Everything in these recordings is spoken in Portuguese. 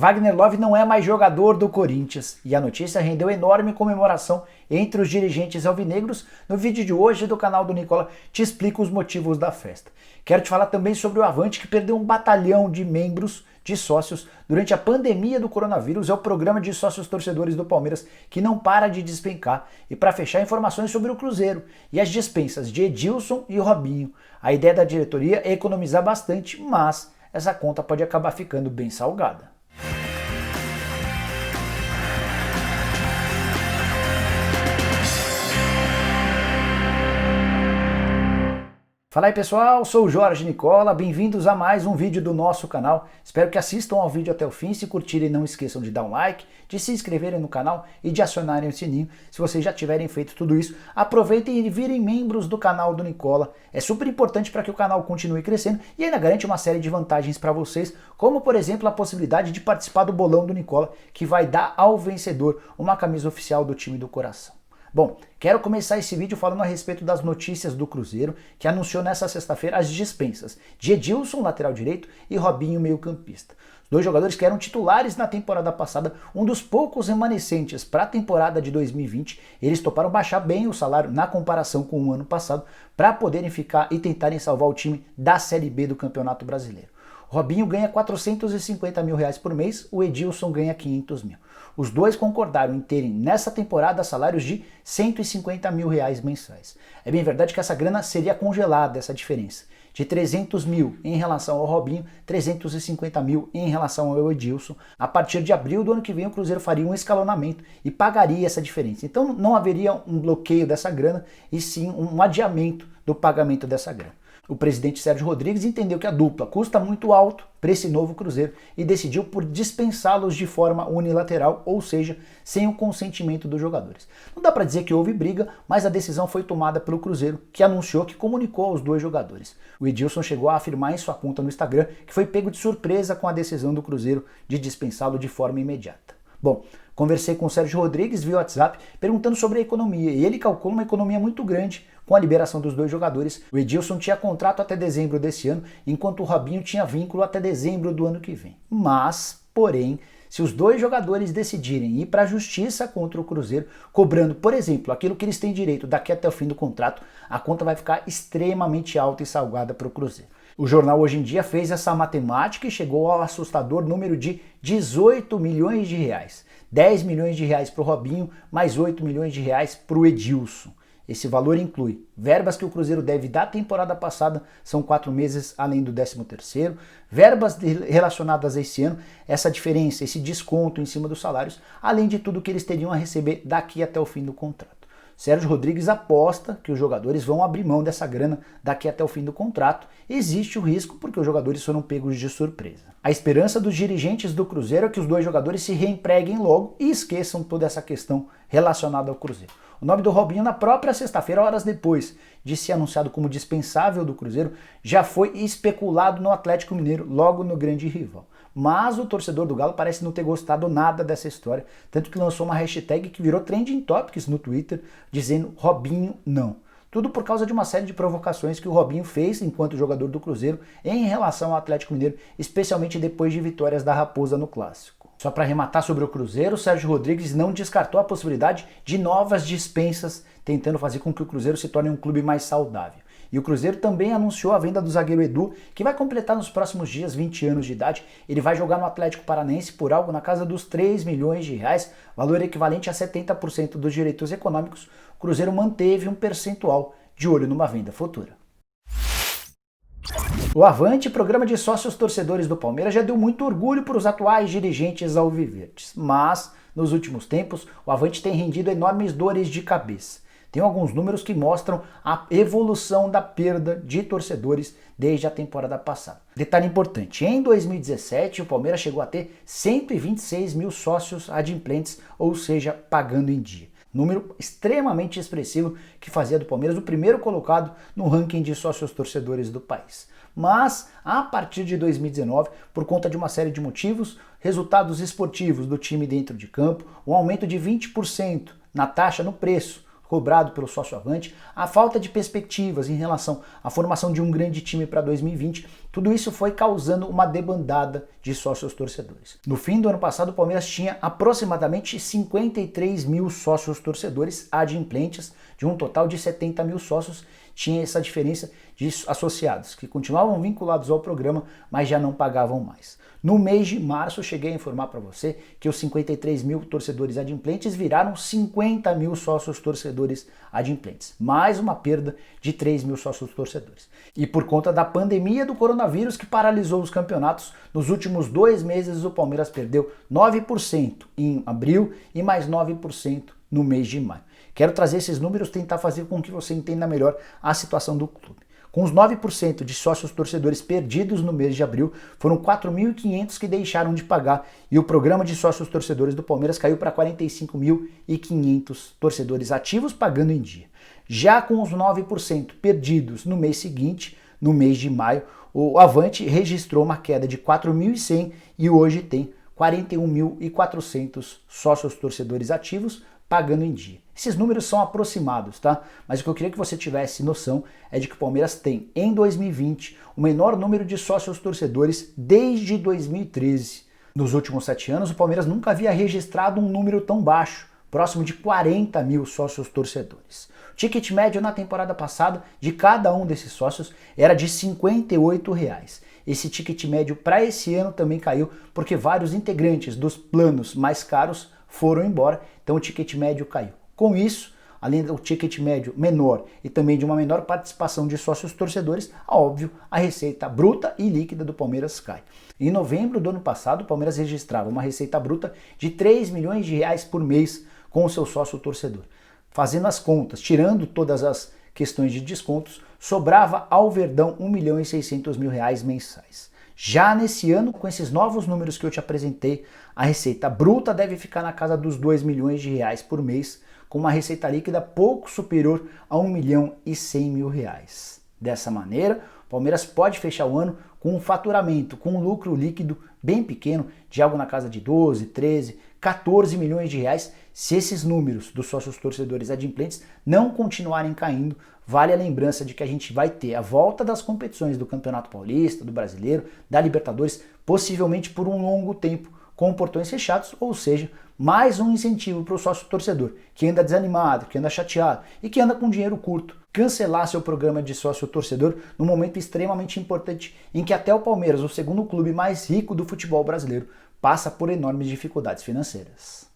Wagner Love não é mais jogador do Corinthians e a notícia rendeu enorme comemoração entre os dirigentes alvinegros. No vídeo de hoje do canal do Nicola te explico os motivos da festa. Quero te falar também sobre o Avante, que perdeu um batalhão de membros, de sócios, durante a pandemia do coronavírus. É o programa de sócios torcedores do Palmeiras que não para de despencar. E para fechar, informações sobre o Cruzeiro e as dispensas de Edilson e Robinho. A ideia da diretoria é economizar bastante, mas essa conta pode acabar ficando bem salgada. Fala aí pessoal, sou o Jorge Nicola, bem-vindos a mais um vídeo do nosso canal. Espero que assistam ao vídeo até o fim. Se curtirem, não esqueçam de dar um like, de se inscreverem no canal e de acionarem o sininho. Se vocês já tiverem feito tudo isso, aproveitem e virem membros do canal do Nicola. É super importante para que o canal continue crescendo e ainda garante uma série de vantagens para vocês, como por exemplo a possibilidade de participar do bolão do Nicola, que vai dar ao vencedor uma camisa oficial do time do coração. Bom, quero começar esse vídeo falando a respeito das notícias do Cruzeiro, que anunciou nessa sexta-feira as dispensas de Edilson, lateral direito, e Robinho, meio-campista. Os dois jogadores que eram titulares na temporada passada, um dos poucos remanescentes para a temporada de 2020, eles toparam baixar bem o salário na comparação com o ano passado, para poderem ficar e tentarem salvar o time da Série B do Campeonato Brasileiro. Robinho ganha R$450 mil por mês, o Edilson ganha 500 mil. Os dois concordaram em terem nessa temporada salários de R$150 mil mensais. É bem verdade que essa grana seria congelada, essa diferença, de 300 mil em relação ao Robinho, 350 mil em relação ao Edilson. A partir de abril do ano que vem o Cruzeiro faria um escalonamento e pagaria essa diferença. Então não haveria um bloqueio dessa grana e sim um adiamento do pagamento dessa grana. O presidente Sérgio Rodrigues entendeu que a dupla custa muito alto para esse novo Cruzeiro e decidiu por dispensá-los de forma unilateral, ou seja, sem o consentimento dos jogadores. Não dá para dizer que houve briga, mas a decisão foi tomada pelo Cruzeiro, que anunciou que comunicou aos dois jogadores. O Edilson chegou a afirmar em sua conta no Instagram que foi pego de surpresa com a decisão do Cruzeiro de dispensá-lo de forma imediata. Bom, conversei com o Sérgio Rodrigues via WhatsApp perguntando sobre a economia e ele calcula uma economia muito grande com a liberação dos dois jogadores. O Edilson tinha contrato até dezembro desse ano, enquanto o Robinho tinha vínculo até dezembro do ano que vem. Mas, porém, se os dois jogadores decidirem ir para a justiça contra o Cruzeiro, cobrando, por exemplo, aquilo que eles têm direito daqui até o fim do contrato, a conta vai ficar extremamente alta e salgada para o Cruzeiro. O jornal Hoje em Dia fez essa matemática e chegou ao assustador número de 18 milhões de reais. 10 milhões de reais para o Robinho, mais 8 milhões de reais para o Edilson. Esse valor inclui verbas que o Cruzeiro deve da temporada passada, são 4 meses além do 13º, verbas relacionadas a esse ano, essa diferença, esse desconto em cima dos salários, além de tudo que eles teriam a receber daqui até o fim do contrato. Sérgio Rodrigues aposta que os jogadores vão abrir mão dessa grana daqui até o fim do contrato. Existe o risco porque os jogadores foram pegos de surpresa. A esperança dos dirigentes do Cruzeiro é que os dois jogadores se reempreguem logo e esqueçam toda essa questão relacionada ao Cruzeiro. O nome do Robinho, na própria sexta-feira, horas depois de ser anunciado como dispensável do Cruzeiro, já foi especulado no Atlético Mineiro, logo no grande rival. Mas o torcedor do Galo parece não ter gostado nada dessa história, tanto que lançou uma hashtag que virou trending topics no Twitter, dizendo Robinho não. Tudo por causa de uma série de provocações que o Robinho fez enquanto jogador do Cruzeiro em relação ao Atlético Mineiro, especialmente depois de vitórias da Raposa no Clássico. Só para arrematar sobre o Cruzeiro, Sérgio Rodrigues não descartou a possibilidade de novas dispensas, tentando fazer com que o Cruzeiro se torne um clube mais saudável. E o Cruzeiro também anunciou a venda do zagueiro Edu, que vai completar nos próximos dias 20 anos de idade. Ele vai jogar no Atlético Paranaense por algo na casa dos 3 milhões de reais, valor equivalente a 70% dos direitos econômicos. O Cruzeiro manteve um percentual de olho numa venda futura. O Avante, programa de sócios torcedores do Palmeiras, já deu muito orgulho para os atuais dirigentes alviverdes, mas nos últimos tempos o Avante tem rendido enormes dores de cabeça. Tem alguns números que mostram a evolução da perda de torcedores desde a temporada passada. Detalhe importante, em 2017 o Palmeiras chegou a ter 126 mil sócios adimplentes, ou seja, pagando em dia. Número extremamente expressivo que fazia do Palmeiras o primeiro colocado no ranking de sócios torcedores do país. Mas, a partir de 2019, por conta de uma série de motivos, resultados esportivos do time dentro de campo, um aumento de 20% na taxa, no preço, cobrado pelo sócio-avante, a falta de perspectivas em relação à formação de um grande time para 2020, tudo isso foi causando uma debandada de sócios torcedores. No fim do ano passado, o Palmeiras tinha aproximadamente 53 mil sócios torcedores adimplentes, de um total de 70 mil sócios. Tinha essa diferença de associados, que continuavam vinculados ao programa, mas já não pagavam mais. No mês de março, cheguei a informar para você que os 53 mil torcedores adimplentes viraram 50 mil sócios torcedores adimplentes, mais uma perda de 3 mil sócios torcedores. E por conta da pandemia do coronavírus que paralisou os campeonatos, nos últimos 2 meses o Palmeiras perdeu 9% em abril e mais 9% no mês de maio. Quero trazer esses números e tentar fazer com que você entenda melhor a situação do clube. Com os 9% de sócios torcedores perdidos no mês de abril, foram 4.500 que deixaram de pagar e o programa de sócios torcedores do Palmeiras caiu para 45.500 torcedores ativos pagando em dia. Já com os 9% perdidos no mês seguinte, no mês de maio, o Avante registrou uma queda de 4.100 e hoje tem 41.400 sócios torcedores ativos pagando em dia. Esses números são aproximados, tá? Mas o que eu queria que você tivesse noção é de que o Palmeiras tem, em 2020, o menor número de sócios torcedores desde 2013. Nos últimos 7 anos, o Palmeiras nunca havia registrado um número tão baixo, próximo de 40 mil sócios torcedores. O ticket médio na temporada passada de cada um desses sócios era de R$ 58. Esse ticket médio para esse ano também caiu, porque vários integrantes dos planos mais caros foram embora, então o ticket médio caiu. Com isso, além do ticket médio menor e também de uma menor participação de sócios torcedores, óbvio, a receita bruta e líquida do Palmeiras cai. Em novembro do ano passado, o Palmeiras registrava uma receita bruta de R$ 3 milhões por mês com o seu sócio torcedor. Fazendo as contas, tirando todas as questões de descontos, sobrava ao Verdão R$ 1.600.000 mensais. Já nesse ano, com esses novos números que eu te apresentei, a receita bruta deve ficar na casa dos R$ 2 milhões por mês, com uma receita líquida pouco superior a R$ 1.100.000. Dessa maneira, o Palmeiras pode fechar o ano com um faturamento, com um lucro líquido bem pequeno, de algo na casa de 12, 13, 14 milhões de reais, se esses números dos sócios torcedores adimplentes não continuarem caindo. Vale a lembrança de que a gente vai ter a volta das competições do Campeonato Paulista, do Brasileiro, da Libertadores, possivelmente por um longo tempo, com portões fechados, ou seja, mais um incentivo para o sócio torcedor, que anda desanimado, que anda chateado e que anda com dinheiro curto, cancelar seu programa de sócio torcedor num momento extremamente importante em que até o Palmeiras, o segundo clube mais rico do futebol brasileiro, passa por enormes dificuldades financeiras.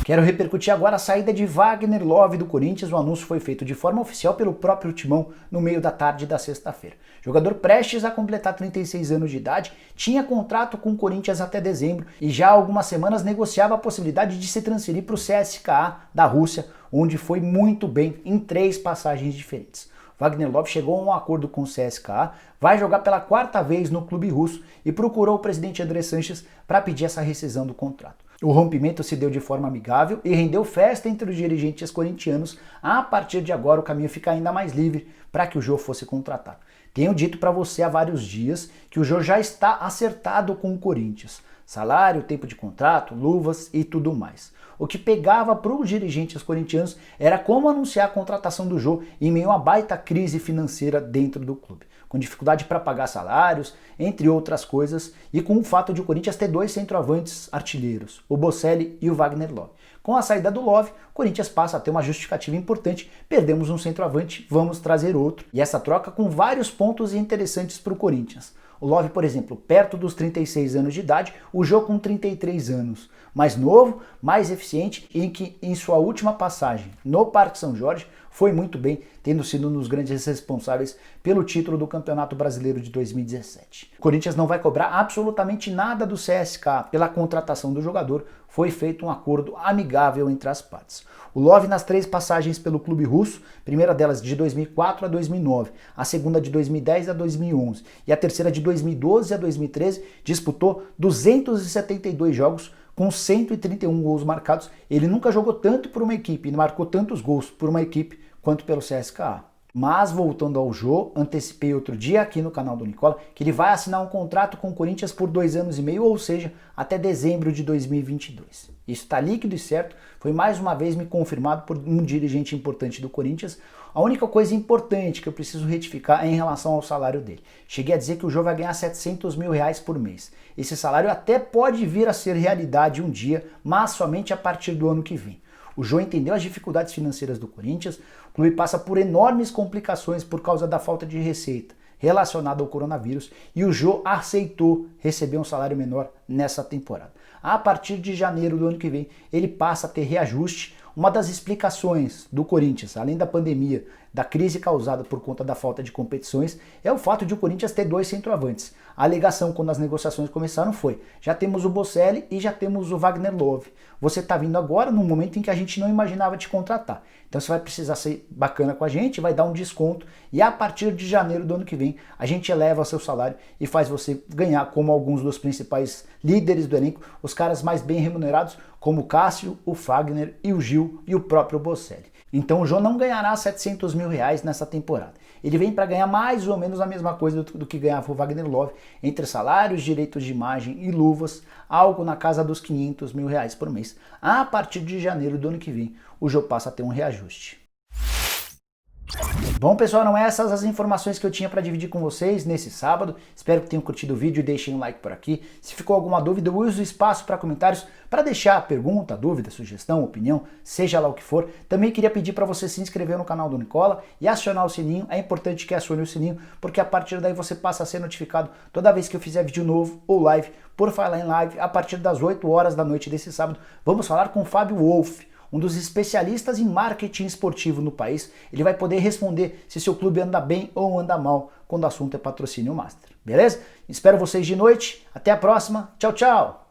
Quero repercutir agora a saída de Wagner Love do Corinthians. O anúncio foi feito de forma oficial pelo próprio Timão no meio da tarde da sexta-feira. Jogador prestes a completar 36 anos de idade, tinha contrato com o Corinthians até dezembro e já há algumas semanas negociava a possibilidade de se transferir para o CSKA da Rússia, onde foi muito bem em 3 passagens diferentes. Wagner Love chegou a um acordo com o CSKA, vai jogar pela 4ª vez no clube russo e procurou o presidente André Sanches para pedir essa rescisão do contrato. O rompimento se deu de forma amigável e rendeu festa entre os dirigentes corintianos. A partir de agora o caminho fica ainda mais livre para que o Jô fosse contratado. Tenho dito para você há vários dias que o Jô já está acertado com o Corinthians. Salário, tempo de contrato, luvas e tudo mais. O que pegava para os dirigentes corintianos era como anunciar a contratação do Jô em meio a baita crise financeira dentro do clube, com dificuldade para pagar salários, entre outras coisas, e com o fato de o Corinthians ter 2 centroavantes artilheiros, o Bocelli e o Wagner Love. Com a saída do Love, o Corinthians passa a ter uma justificativa importante: perdemos um centroavante, vamos trazer outro. E essa troca com vários pontos interessantes para o Corinthians. O Love, por exemplo, perto dos 36 anos de idade, o Jô com 33 anos, mais novo, mais eficiente, e que em sua última passagem no Parque São Jorge foi muito bem, tendo sido um dos grandes responsáveis pelo título do Campeonato Brasileiro de 2017. O Corinthians não vai cobrar absolutamente nada do CSKA pela contratação do jogador, foi feito um acordo amigável entre as partes. O Love nas 3 passagens pelo clube russo, primeira delas de 2004 a 2009, a segunda de 2010 a 2011 e a terceira de 2012 a 2013, disputou 272 jogos com 131 gols marcados. Ele nunca jogou tanto por uma equipe e marcou tantos gols por uma equipe quanto pelo CSKA. Mas voltando ao Jô, antecipei outro dia aqui no canal do Nicola que ele vai assinar um contrato com o Corinthians por 2 anos e meio, ou seja, até dezembro de 2022. Isso está líquido e certo, foi mais uma vez me confirmado por um dirigente importante do Corinthians. A única coisa importante que eu preciso retificar é em relação ao salário dele. Cheguei a dizer que o Jô vai ganhar 700 mil reais por mês. Esse salário até pode vir a ser realidade um dia, mas somente a partir do ano que vem. O Jô entendeu as dificuldades financeiras do Corinthians, o clube passa por enormes complicações por causa da falta de receita relacionada ao coronavírus e o Jô aceitou receber um salário menor nessa temporada. A partir de janeiro do ano que vem, ele passa a ter reajuste. Uma das explicações do Corinthians, além da pandemia, da crise causada por conta da falta de competições, é o fato de o Corinthians ter 2 centroavantes. A alegação quando as negociações começaram foi: já temos o Bocelli e já temos o Wagner Love. Você está vindo agora num momento em que a gente não imaginava te contratar. Então você vai precisar ser bacana com a gente, vai dar um desconto e a partir de janeiro do ano que vem a gente eleva seu salário e faz você ganhar como alguns dos principais líderes do elenco, os caras mais bem remunerados, como o Cássio, o Fagner e o Gil e o próprio Bocelli. Então o Jô não ganhará 700 mil reais nessa temporada. Ele vem para ganhar mais ou menos a mesma coisa do que ganhava o Wagner Love, entre salários, direitos de imagem e luvas, algo na casa dos 500 mil reais por mês. A partir de janeiro do ano que vem, o Jô passa a ter um reajuste. Bom, pessoal, eram essas as informações que eu tinha para dividir com vocês nesse sábado. Espero que tenham curtido o vídeo e deixem um like por aqui. Se ficou alguma dúvida, eu uso o espaço para comentários para deixar pergunta, dúvida, sugestão, opinião, seja lá o que for. Também queria pedir para você se inscrever no canal do Nicola e acionar o sininho. É importante que acione o sininho, porque a partir daí você passa a ser notificado toda vez que eu fizer vídeo novo ou live. Por falar em live, a partir das 8 horas da noite desse sábado, vamos falar com o Fábio Wolff, um dos especialistas em marketing esportivo no país. Ele vai poder responder se seu clube anda bem ou anda mal quando o assunto é patrocínio master. Beleza? Espero vocês de noite. Até a próxima. Tchau, tchau!